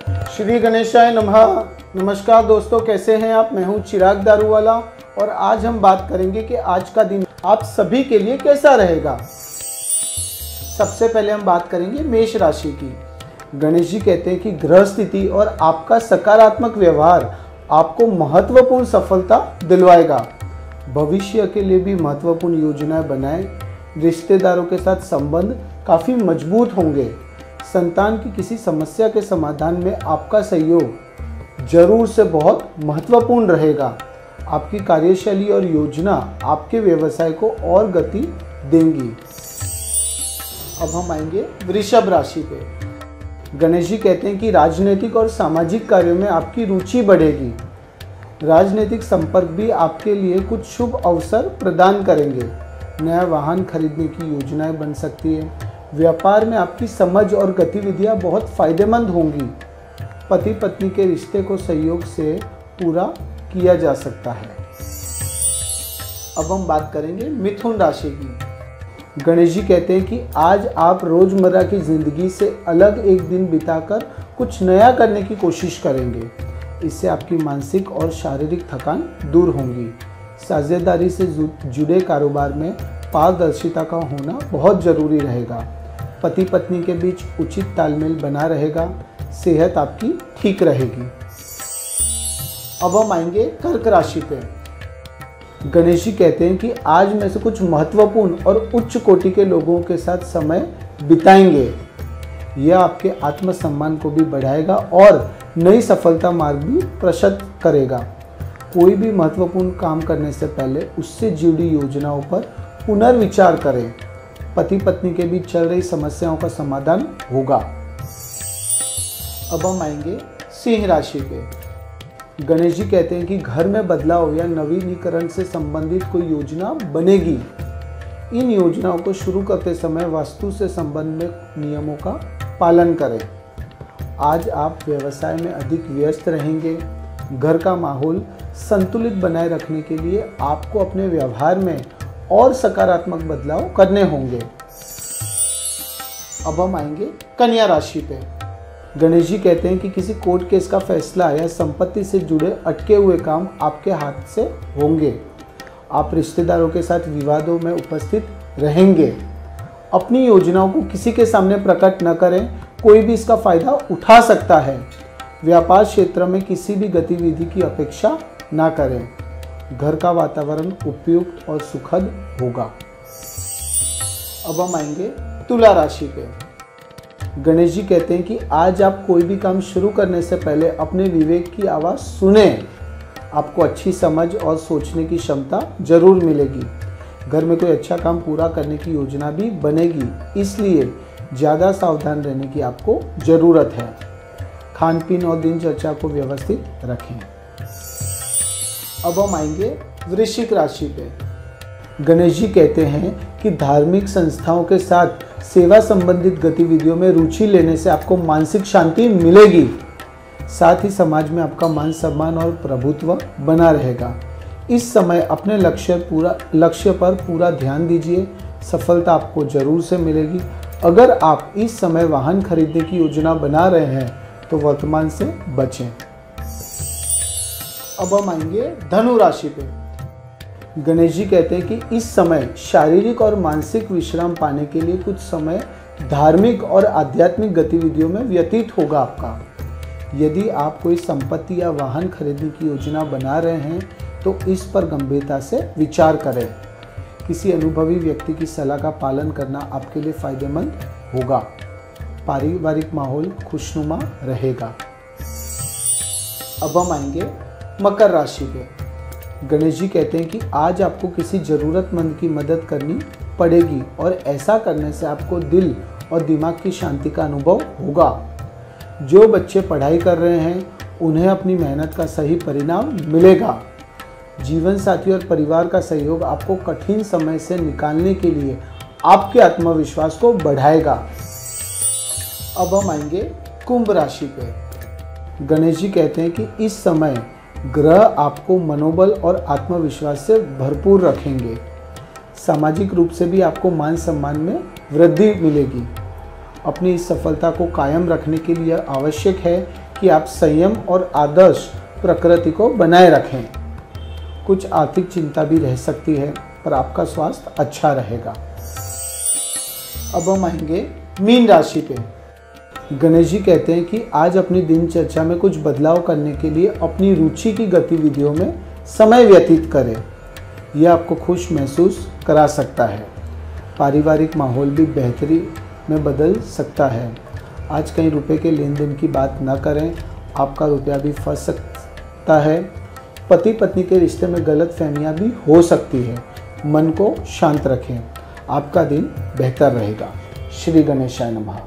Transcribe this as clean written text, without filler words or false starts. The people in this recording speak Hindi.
श्री गणेशाय नमः। नमस्कार दोस्तों, कैसे हैं आप? मैं हूं चिराग दारूवाला और आज हम बात करेंगे कि आज का दिन आप सभी के लिए कैसा रहेगा। सबसे पहले हम बात करेंगे मेष राशि की। गणेश जी कहते हैं कि ग्रह स्थिति और आपका सकारात्मक व्यवहार आपको महत्वपूर्ण सफलता दिलवाएगा। भविष्य के लिए भी महत्वपूर्ण योजनाएं बनाएं। रिश्तेदारों के साथ संबंध काफ़ी मजबूत होंगे। संतान की किसी समस्या के समाधान में आपका सहयोग जरूर से बहुत महत्वपूर्ण रहेगा। आपकी कार्यशैली और योजना आपके व्यवसाय को और गति देंगी। अब हम आएंगे वृषभ राशि पे। गणेश जी कहते हैं कि राजनीतिक और सामाजिक कार्यों में आपकी रुचि बढ़ेगी। राजनीतिक संपर्क भी आपके लिए कुछ शुभ अवसर प्रदान करेंगे। नया वाहन खरीदने की योजनाएं बन सकती है। व्यापार में आपकी समझ और गतिविधियां बहुत फायदेमंद होंगी। पति पत्नी के रिश्ते को सहयोग से पूरा किया जा सकता है। अब हम बात करेंगे मिथुन राशि की। गणेश जी कहते हैं कि आज आप रोजमर्रा की जिंदगी से अलग एक दिन बिताकर कुछ नया करने की कोशिश करेंगे। इससे आपकी मानसिक और शारीरिक थकान दूर होंगी। साझेदारी से जुड़े कारोबार में पारदर्शिता का होना बहुत जरूरी रहेगा। पति पत्नी के बीच उचित तालमेल बना रहेगा। सेहत आपकी ठीक रहेगी। अब हम आएंगे कर्क राशि पे। गणेश जी कहते हैं कि आज में से कुछ महत्वपूर्ण और उच्च कोटि के लोगों के साथ समय बिताएंगे। यह आपके आत्मसम्मान को भी बढ़ाएगा और नई सफलता मार्ग भी प्रशस्त करेगा। कोई भी महत्वपूर्ण काम करने से पहले उससे जुड़ी योजनाओं पर पुनर्विचार करें। पति पत्नी के बीच चल रही समस्याओं का समाधान होगा। अब हम आएंगे सिंह राशि पे। गणेश जी कहते हैं कि घर में बदलाव या नवीनीकरण से संबंधित कोई योजना बनेगी। इन योजनाओं को शुरू करते समय वास्तु से संबंध में नियमों का पालन करें। आज आप व्यवसाय में अधिक व्यस्त रहेंगे। घर का माहौल संतुलित बनाए रखने के लिए आपको अपने व्यवहार में और सकारात्मक बदलाव करने होंगे। अब हम आएंगे कन्या राशि पे। गणेश जी कहते हैं कि किसी कोर्ट केस का फैसला या संपत्ति से जुड़े अटके हुए काम आपके हाथ से होंगे। आप रिश्तेदारों के साथ विवादों में उपस्थित रहेंगे। अपनी योजनाओं को किसी के सामने प्रकट न करें, कोई भी इसका फायदा उठा सकता है। व्यापार क्षेत्र में किसी भी गतिविधि की अपेक्षा ना करें। घर का वातावरण उपयुक्त और सुखद होगा। अब हम आएंगे तुला राशि पे। गणेश जी कहते हैं कि आज आप कोई भी काम शुरू करने से पहले अपने विवेक की आवाज़ सुने। आपको अच्छी समझ और सोचने की क्षमता जरूर मिलेगी। घर में कोई अच्छा काम पूरा करने की योजना भी बनेगी, इसलिए ज़्यादा सावधान रहने की आपको ज़रूरत है। खान पीन और दिनचर्या को व्यवस्थित रखें। अब हम आएंगे वृश्चिक राशि पे। गणेश जी कहते हैं कि धार्मिक संस्थाओं के साथ सेवा संबंधित गतिविधियों में रुचि लेने से आपको मानसिक शांति मिलेगी। साथ ही समाज में आपका मान सम्मान और प्रभुत्व बना रहेगा। इस समय अपने लक्ष्य पर पूरा ध्यान दीजिए। सफलता आपको जरूर से मिलेगी। अगर आप इस समय वाहन खरीदने की योजना बना रहे हैं तो वर्तमान से बचें। अब हम आएंगे धनु राशि पे। गणेश जी कहते हैं कि इस समय शारीरिक और मानसिक विश्राम पाने के लिए कुछ समय धार्मिक और आध्यात्मिक गतिविधियों में व्यतीत होगा आपका। यदि आप कोई संपत्ति या वाहन खरीदने की योजना बना रहे हैं तो इस पर गंभीरता से विचार करें। किसी अनुभवी व्यक्ति की सलाह का पालन करना आपके लिए फायदेमंद होगा। पारिवारिक माहौल खुशनुमा रहेगा। अब हम आएंगे मकर राशि पे। गणेश जी कहते हैं कि आज आपको किसी ज़रूरतमंद की मदद करनी पड़ेगी और ऐसा करने से आपको दिल और दिमाग की शांति का अनुभव होगा। जो बच्चे पढ़ाई कर रहे हैं उन्हें अपनी मेहनत का सही परिणाम मिलेगा। जीवन साथी और परिवार का सहयोग आपको कठिन समय से निकालने के लिए आपके आत्मविश्वास को बढ़ाएगा। अब हम आएंगे कुंभ राशि पे। गणेश जी कहते हैं कि इस समय ग्रह आपको मनोबल और आत्मविश्वास से भरपूर रखेंगे। सामाजिक रूप से भी आपको मान सम्मान में वृद्धि मिलेगी। अपनी इस सफलता को कायम रखने के लिए आवश्यक है कि आप संयम और आदर्श प्रकृति को बनाए रखें। कुछ आर्थिक चिंता भी रह सकती है, पर आपका स्वास्थ्य अच्छा रहेगा। अब हम आएंगे मीन राशि पे। गणेश जी कहते हैं कि आज अपनी दिनचर्या में कुछ बदलाव करने के लिए अपनी रुचि की गतिविधियों में समय व्यतीत करें। यह आपको खुश महसूस करा सकता है। पारिवारिक माहौल भी बेहतरी में बदल सकता है। आज कहीं रुपए के लेन देन की बात ना करें, आपका रुपया भी फंस सकता है। पति पत्नी के रिश्ते में गलतफहमियां भी हो सकती है। मन को शांत रखें, आपका दिन बेहतर रहेगा। श्री गणेशाय नमः।